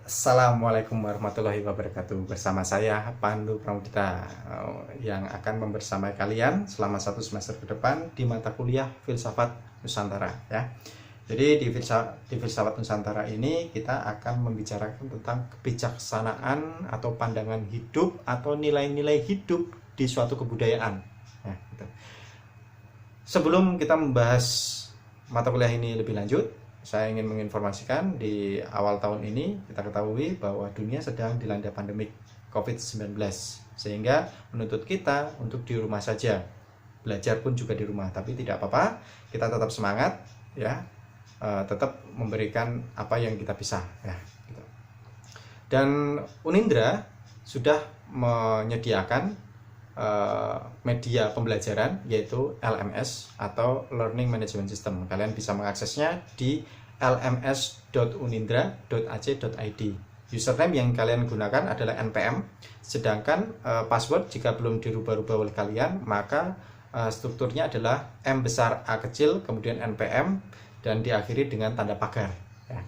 Assalamualaikum warahmatullahi wabarakatuh. Bersama saya Pandu Pramudita yang akan membersamai kalian selama 1 semester ke depan di mata kuliah Filsafat Nusantara ya. Jadi di Filsafat Nusantara ini kita akan membicarakan tentang kebijaksanaan atau pandangan hidup atau nilai-nilai hidup di suatu kebudayaan ya, gitu. Sebelum kita membahas mata kuliah ini lebih lanjut, saya ingin menginformasikan di awal tahun ini kita ketahui bahwa dunia sedang dilanda pandemik COVID-19 sehingga menuntut kita untuk di rumah saja. Belajar pun juga di rumah, tapi tidak apa-apa, kita tetap semangat ya, tetap memberikan apa yang kita bisa ya, gitu. Dan Unindra sudah menyediakan media pembelajaran yaitu LMS atau Learning Management System. Kalian bisa mengaksesnya di lms.unindra.ac.id. Username yang kalian gunakan adalah npm, sedangkan password jika belum dirubah-rubah oleh kalian maka strukturnya adalah M besar A kecil kemudian npm dan diakhiri dengan tanda pagar ya.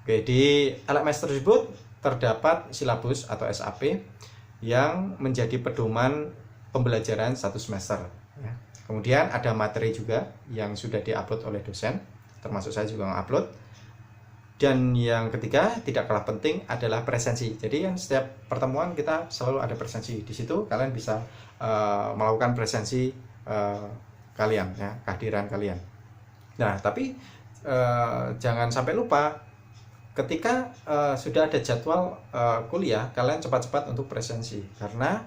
Oke, di LMS tersebut terdapat silabus atau SAP yang menjadi pedoman pembelajaran 1 semester ya. Kemudian ada materi juga yang sudah diupload oleh dosen, termasuk saya juga mengupload. Dan yang ketiga, tidak kalah penting adalah presensi. Jadi yang setiap pertemuan kita selalu ada presensi. Di situ kalian bisa melakukan presensi kalian ya, kehadiran kalian. Nah, tapi jangan sampai lupa ketika sudah ada jadwal kuliah, kalian cepat-cepat untuk presensi. Karena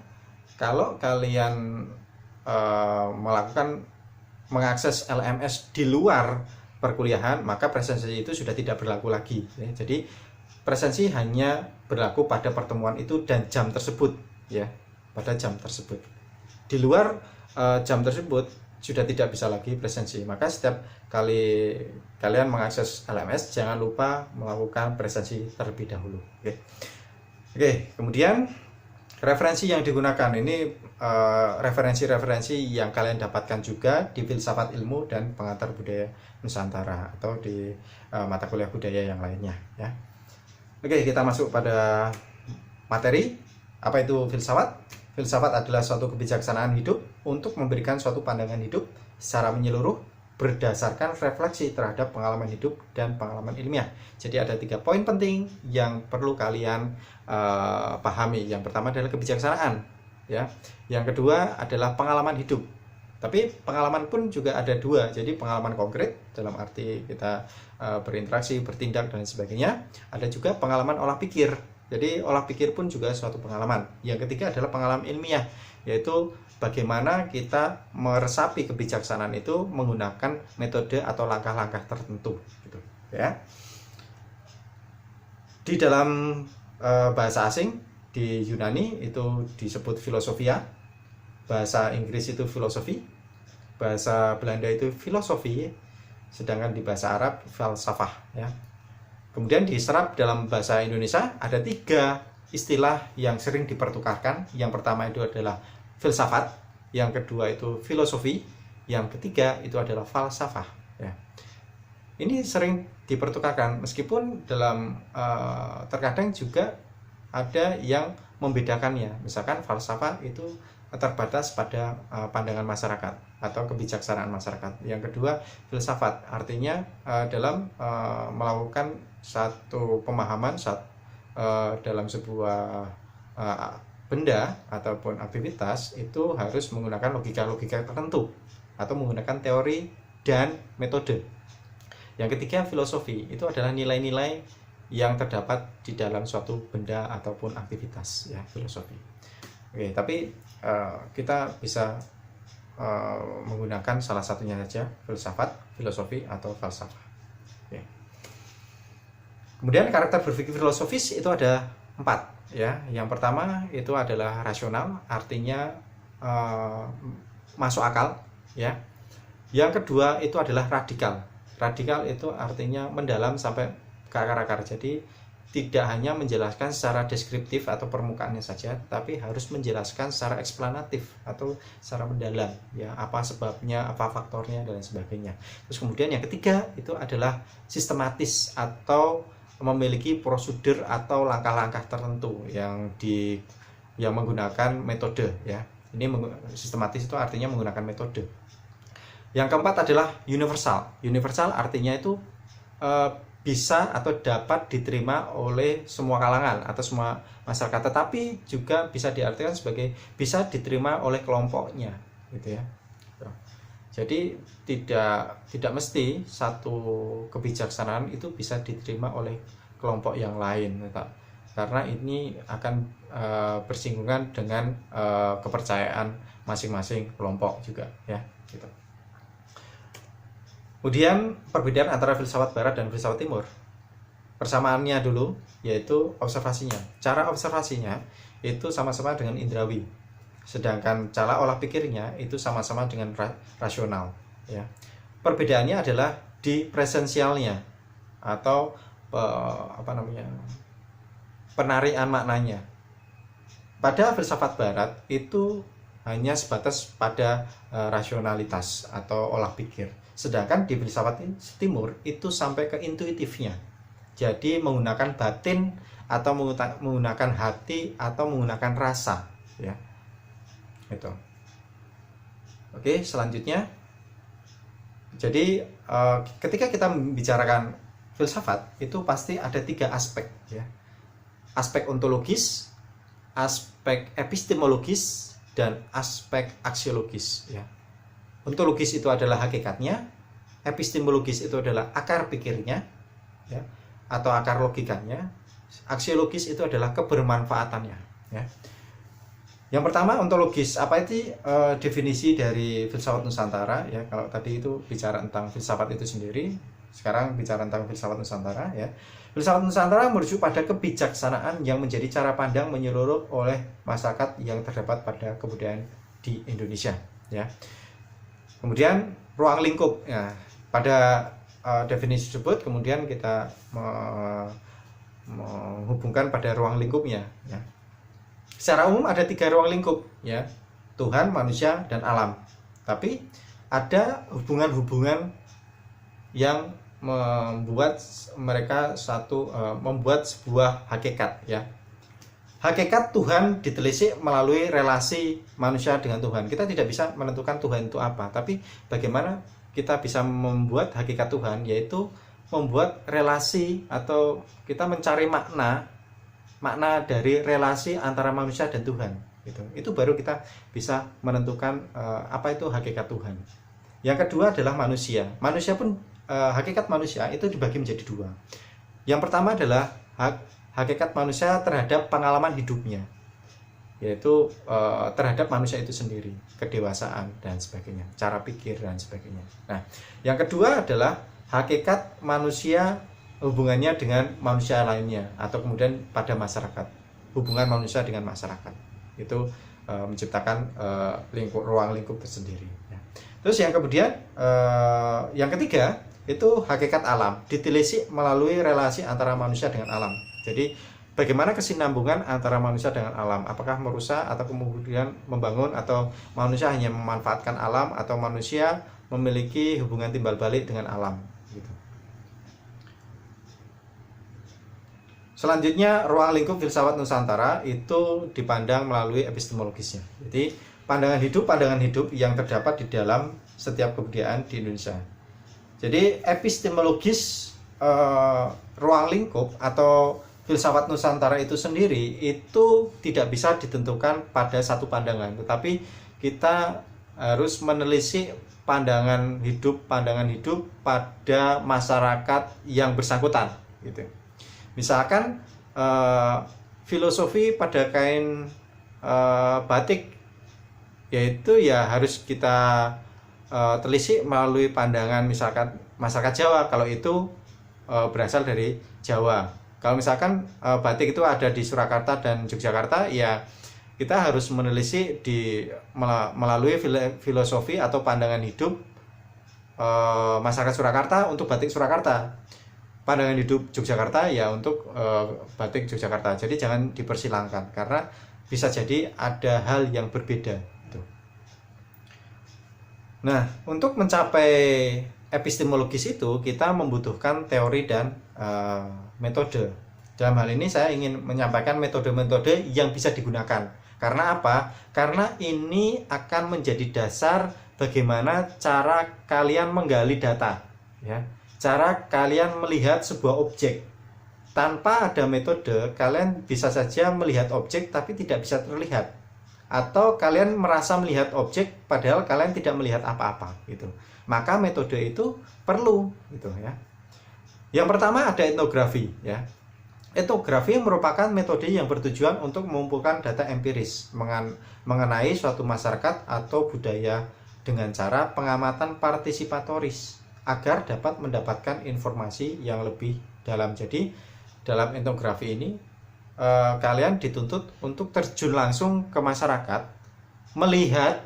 kalau kalian mengakses LMS di luar perkuliahan, maka presensi itu sudah tidak berlaku lagi ya. Jadi presensi hanya berlaku pada pertemuan itu dan jam tersebut ya, pada jam tersebut. Di luar jam tersebut sudah tidak bisa lagi presensi. Maka setiap kali kalian mengakses LMS jangan lupa melakukan presensi terlebih dahulu. Oke, kemudian referensi yang digunakan ini referensi-referensi yang kalian dapatkan juga di Filsafat Ilmu dan Pengantar Budaya Nusantara atau di mata kuliah budaya yang lainnya ya. Oke, kita masuk pada materi. Apa itu filsafat? Filsafat adalah suatu kebijaksanaan hidup untuk memberikan suatu pandangan hidup secara menyeluruh berdasarkan refleksi terhadap pengalaman hidup dan pengalaman ilmiah. Jadi ada 3 poin penting yang perlu kalian pahami. Yang pertama adalah kebijaksanaan ya. Yang kedua adalah pengalaman hidup. Tapi pengalaman pun juga ada 2. Jadi pengalaman konkret dalam arti kita berinteraksi, bertindak dan sebagainya. Ada juga pengalaman olah pikir. Jadi olah pikir pun juga suatu pengalaman. Yang ketiga adalah pengalaman ilmiah, yaitu bagaimana kita meresapi kebijaksanaan itu menggunakan metode atau langkah-langkah tertentu gitu ya. Di dalam bahasa asing di Yunani itu disebut filosofia, bahasa Inggris itu filosofi, bahasa Belanda itu filosofi, sedangkan di bahasa Arab falsafah ya. Kemudian diserap dalam bahasa Indonesia ada 3 istilah yang sering dipertukarkan. Yang pertama itu adalah filsafat, yang kedua itu filosofi, yang ketiga itu adalah falsafah ya. Ini sering dipertukarkan meskipun dalam terkadang juga ada yang membedakannya. Misalkan falsafah itu terbatas pada pandangan masyarakat atau kebijaksanaan masyarakat. Yang kedua filsafat artinya dalam melakukan satu pemahaman dalam sebuah benda ataupun aktivitas itu harus menggunakan logika-logika tertentu atau menggunakan teori dan metode. Yang ketiga filosofi itu adalah nilai-nilai yang terdapat di dalam suatu benda ataupun aktivitas ya, filosofi. Oke, tapi kita bisa menggunakan salah satunya saja, filsafat, filosofi atau falsafah. Oke. Kemudian karakter berpikir filosofis itu ada 4 ya. Yang pertama itu adalah rasional, artinya masuk akal ya. Yang kedua itu adalah radikal. Radikal itu artinya mendalam sampai ke akar-akar. Jadi tidak hanya menjelaskan secara deskriptif atau permukaannya saja, tapi harus menjelaskan secara eksplanatif atau secara mendalam ya, apa sebabnya, apa faktornya dan sebagainya. Terus kemudian yang ketiga itu adalah sistematis atau memiliki prosedur atau langkah-langkah tertentu yang menggunakan metode ya. Ini sistematis itu artinya menggunakan metode. Yang keempat adalah universal. Universal artinya itu bisa atau dapat diterima oleh semua kalangan atau semua masyarakat, tetapi juga bisa diartikan sebagai bisa diterima oleh kelompoknya, gitu ya. Jadi tidak mesti satu kebijaksanaan itu bisa diterima oleh kelompok yang lain, karena ini akan bersinggungan dengan kepercayaan masing-masing kelompok juga ya, gitu. Kemudian perbedaan antara filsafat barat dan filsafat timur. Persamaannya dulu yaitu observasinya. Cara observasinya itu sama-sama dengan indrawi. Sedangkan cara olah pikirnya itu sama-sama dengan rasional ya. Perbedaannya adalah di presensialnya atau penarikan maknanya. Pada filsafat barat itu hanya sebatas pada rasionalitas atau olah pikir. Sedangkan di filsafat timur itu sampai ke intuitifnya. Jadi menggunakan batin atau menggunakan hati atau menggunakan rasa ya. Itu. Oke, selanjutnya. Jadi ketika kita membicarakan filsafat itu pasti ada 3 aspek ya. Aspek ontologis, aspek epistemologis, dan aspek aksiologis ya. Ontologis itu adalah hakikatnya, epistemologis itu adalah akar pikirnya ya, atau akar logikanya, aksiologis itu adalah kebermanfaatannya ya. Yang pertama ontologis, apa itu definisi dari filsafat Nusantara ya. Kalau tadi itu bicara tentang filsafat itu sendiri, sekarang bicara tentang filsafat Nusantara ya. Filsafat Nusantara merujuk pada kebijaksanaan yang menjadi cara pandang menyeluruh oleh masyarakat yang terdapat pada kebudayaan di Indonesia ya. Kemudian ruang lingkup ya. Pada definisi tersebut kemudian kita menghubungkan pada ruang lingkupnya ya. Secara umum ada 3 ruang lingkup ya, Tuhan, manusia, dan alam. Tapi ada hubungan-hubungan yang membuat mereka membuat sebuah hakikat ya. Hakikat Tuhan ditelisik melalui relasi manusia dengan Tuhan. Kita tidak bisa menentukan Tuhan itu apa, tapi bagaimana kita bisa membuat hakikat Tuhan, yaitu membuat relasi atau kita mencari makna dari relasi antara manusia dan Tuhan gitu. Itu baru kita bisa menentukan apa itu hakikat Tuhan. Yang kedua adalah manusia. Manusia pun hakikat manusia itu dibagi menjadi 2. Yang pertama adalah hakikat manusia terhadap pengalaman hidupnya, yaitu terhadap manusia itu sendiri, kedewasaan dan sebagainya, cara pikir dan sebagainya. Nah, yang kedua adalah hakikat manusia hubungannya dengan manusia lainnya, atau kemudian pada masyarakat, hubungan manusia dengan masyarakat itu menciptakan ruang lingkup tersendiri ya. Terus yang kemudian yang ketiga itu hakikat alam, ditelisik melalui relasi antara manusia dengan alam. Jadi bagaimana kesinambungan antara manusia dengan alam, apakah merusak atau kemudian membangun, atau manusia hanya memanfaatkan alam, atau manusia memiliki hubungan timbal balik dengan alam gitu. Selanjutnya ruang lingkup filsafat Nusantara itu dipandang melalui epistemologisnya. Jadi pandangan hidup yang terdapat di dalam setiap kebudayaan di Indonesia. Jadi epistemologis ruang lingkup atau filsafat Nusantara itu sendiri itu tidak bisa ditentukan pada satu pandangan, tetapi kita harus menelisik pandangan hidup pada masyarakat yang bersangkutan gitu. Misalkan filosofi pada kain batik, yaitu ya harus kita telisik melalui pandangan misalkan masyarakat Jawa, kalau itu berasal dari Jawa. Kalau misalkan batik itu ada di Surakarta dan Yogyakarta, ya kita harus menelisik melalui filosofi atau pandangan hidup masyarakat Surakarta untuk batik Surakarta, pandangan hidup Yogyakarta ya untuk batik Yogyakarta. Jadi jangan dipersilangkan, karena bisa jadi ada hal yang berbeda. Nah, untuk mencapai epistemologis itu kita membutuhkan teori dan metode. Dalam hal ini saya ingin menyampaikan metode-metode yang bisa digunakan. Karena apa? Karena ini akan menjadi dasar bagaimana cara kalian menggali data, ya. Cara kalian melihat sebuah objek. Tanpa ada metode, kalian bisa saja melihat objek tapi tidak bisa terlihat. Atau kalian merasa melihat objek padahal kalian tidak melihat apa-apa gitu. Maka metode itu perlu gitu ya. Yang pertama ada etnografi ya. Etnografi merupakan metode yang bertujuan untuk mengumpulkan data empiris mengenai suatu masyarakat atau budaya dengan cara pengamatan partisipatoris agar dapat mendapatkan informasi yang lebih dalam. Jadi dalam etnografi ini kalian dituntut untuk terjun langsung ke masyarakat, melihat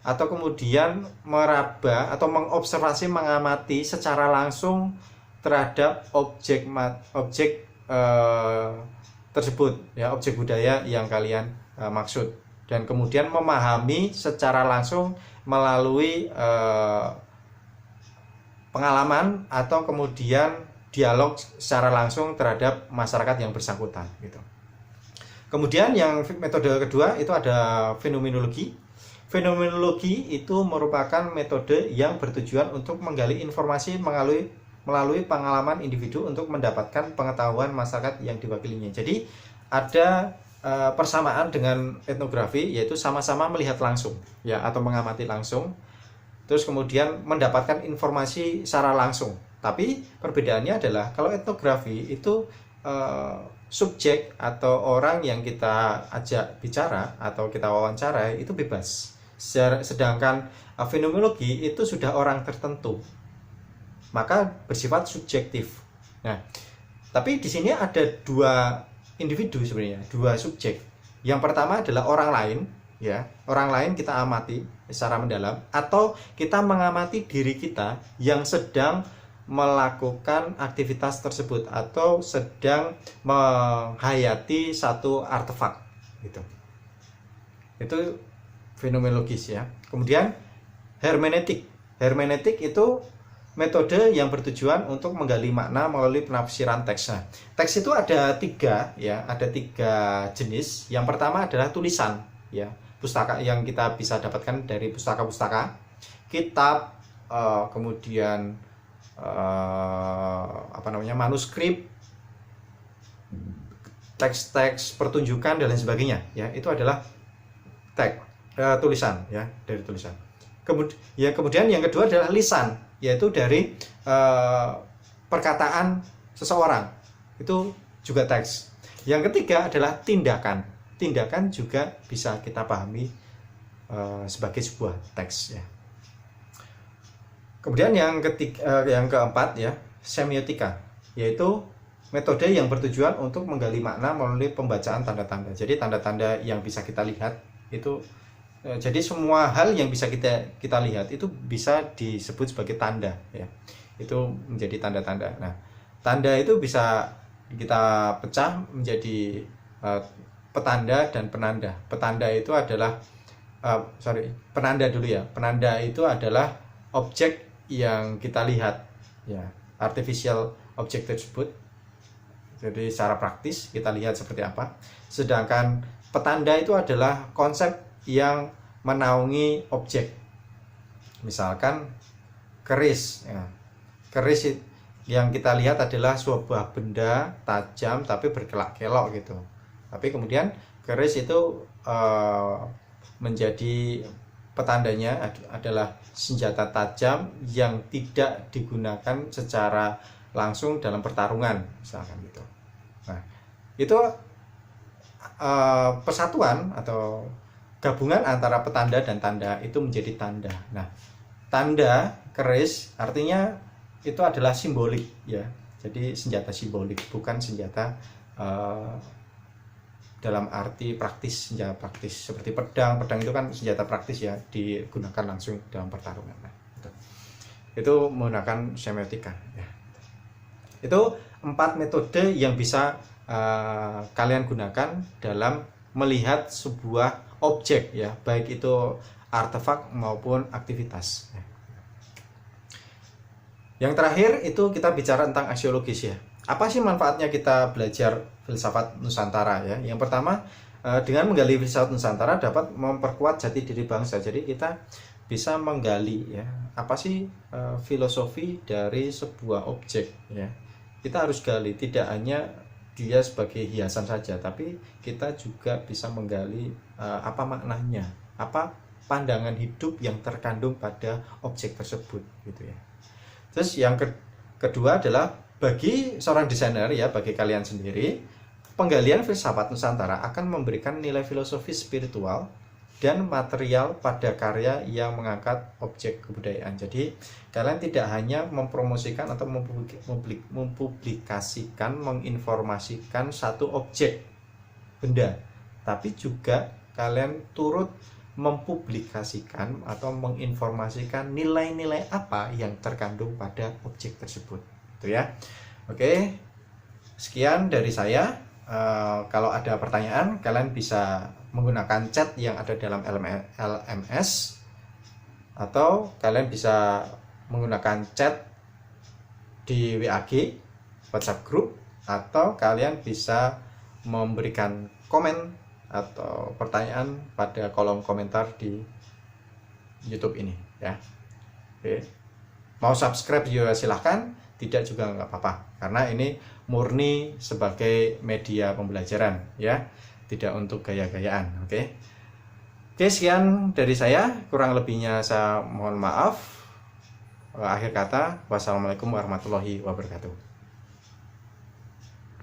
atau kemudian meraba atau mengobservasi, mengamati secara langsung terhadap objek tersebut ya, objek budaya yang kalian maksud, dan kemudian memahami secara langsung melalui pengalaman atau kemudian dialog secara langsung terhadap masyarakat yang bersangkutan gitu. Kemudian yang metode kedua itu ada fenomenologi. Fenomenologi itu merupakan metode yang bertujuan untuk menggali informasi melalui pengalaman individu untuk mendapatkan pengetahuan masyarakat yang diwakilinya. Jadi ada persamaan dengan etnografi, yaitu sama-sama melihat langsung ya, atau mengamati langsung, terus kemudian mendapatkan informasi secara langsung. Tapi perbedaannya adalah kalau etnografi itu subjek atau orang yang kita ajak bicara atau kita wawancara itu bebas. Sedangkan fenomenologi itu sudah orang tertentu, maka bersifat subjektif. Nah, tapi di sini ada dua individu sebenarnya, dua subjek. Yang pertama adalah orang lain, ya. Orang lain kita amati secara mendalam, atau kita mengamati diri kita yang sedang melakukan aktivitas tersebut atau sedang menghayati satu artefak gitu. Itu fenomenologis ya. Kemudian hermeneutik. Hermeneutik itu metode yang bertujuan untuk menggali makna melalui penafsiran teks. Nah, teks itu ada tiga ya, ada tiga jenis. Yang pertama adalah tulisan ya, pustaka yang kita bisa dapatkan dari pustaka-pustaka, kitab, kemudian manuskrip, teks-teks pertunjukan dan lain sebagainya ya. Itu adalah teks, tulisan ya, dari tulisan. Kemudian yang kedua adalah lisan, yaitu dari perkataan seseorang, itu juga teks. Yang ketiga adalah tindakan. Tindakan juga bisa kita pahami sebagai sebuah teks ya. Kemudian yang keempat ya, semiotika, yaitu metode yang bertujuan untuk menggali makna melalui pembacaan tanda-tanda. Jadi tanda-tanda yang bisa kita lihat itu, jadi semua hal yang bisa kita lihat itu bisa disebut sebagai tanda ya. Itu menjadi tanda-tanda. Nah, tanda itu bisa kita pecah menjadi petanda dan penanda. Petanda itu adalah penanda dulu ya. Penanda itu adalah objek yang kita lihat ya, artificial objek tersebut. Jadi secara praktis kita lihat seperti apa. Sedangkan petanda itu adalah konsep yang menaungi objek. Misalkan keris ya. Keris yang kita lihat adalah sebuah benda tajam tapi berkelak-kelok gitu. Tapi kemudian keris itu menjadi petandanya adalah senjata tajam yang tidak digunakan secara langsung dalam pertarungan, misalkan gitu. Nah, itu persatuan atau gabungan antara petanda dan tanda itu menjadi tanda. Nah, tanda keris artinya itu adalah simbolik ya. Jadi senjata simbolik, bukan senjata dalam arti praktis, senjata praktis seperti pedang. Pedang itu kan senjata praktis ya, digunakan langsung dalam pertarungan. Nah, itu menggunakan semiotika ya. Itu 4 metode yang bisa kalian gunakan dalam melihat sebuah objek ya, baik itu artefak maupun aktivitas ya. Yang terakhir itu kita bicara tentang aksiologis ya. Apa sih manfaatnya kita belajar filsafat Nusantara ya? Yang pertama, dengan menggali filsafat Nusantara dapat memperkuat jati diri bangsa. Jadi kita bisa menggali ya, apa sih filosofi dari sebuah objek ya. Kita harus gali, tidak hanya dia sebagai hiasan saja, tapi kita juga bisa menggali apa maknanya, apa pandangan hidup yang terkandung pada objek tersebut gitu ya. Terus yang kedua adalah bagi seorang desainer ya, bagi kalian sendiri, penggalian filsafat Nusantara akan memberikan nilai filosofis spiritual dan material pada karya yang mengangkat objek kebudayaan. Jadi kalian tidak hanya mempromosikan atau mempublikasikan, menginformasikan satu objek benda, tapi juga kalian turut mempublikasikan atau menginformasikan nilai-nilai apa yang terkandung pada objek tersebut. Itu ya. Oke, sekian dari saya. Kalau ada pertanyaan, kalian bisa menggunakan chat yang ada dalam LMS, atau kalian bisa menggunakan chat di WAG, WhatsApp group, atau kalian bisa memberikan komen atau pertanyaan pada kolom komentar di YouTube ini ya. Oke. Mau subscribe juga silahkan, tidak juga nggak apa-apa, karena ini murni sebagai media pembelajaran ya, tidak untuk gaya-gayaan. Oke, sekian dari saya, kurang lebihnya saya mohon maaf. Akhir kata, wassalamualaikum warahmatullahi wabarakatuh.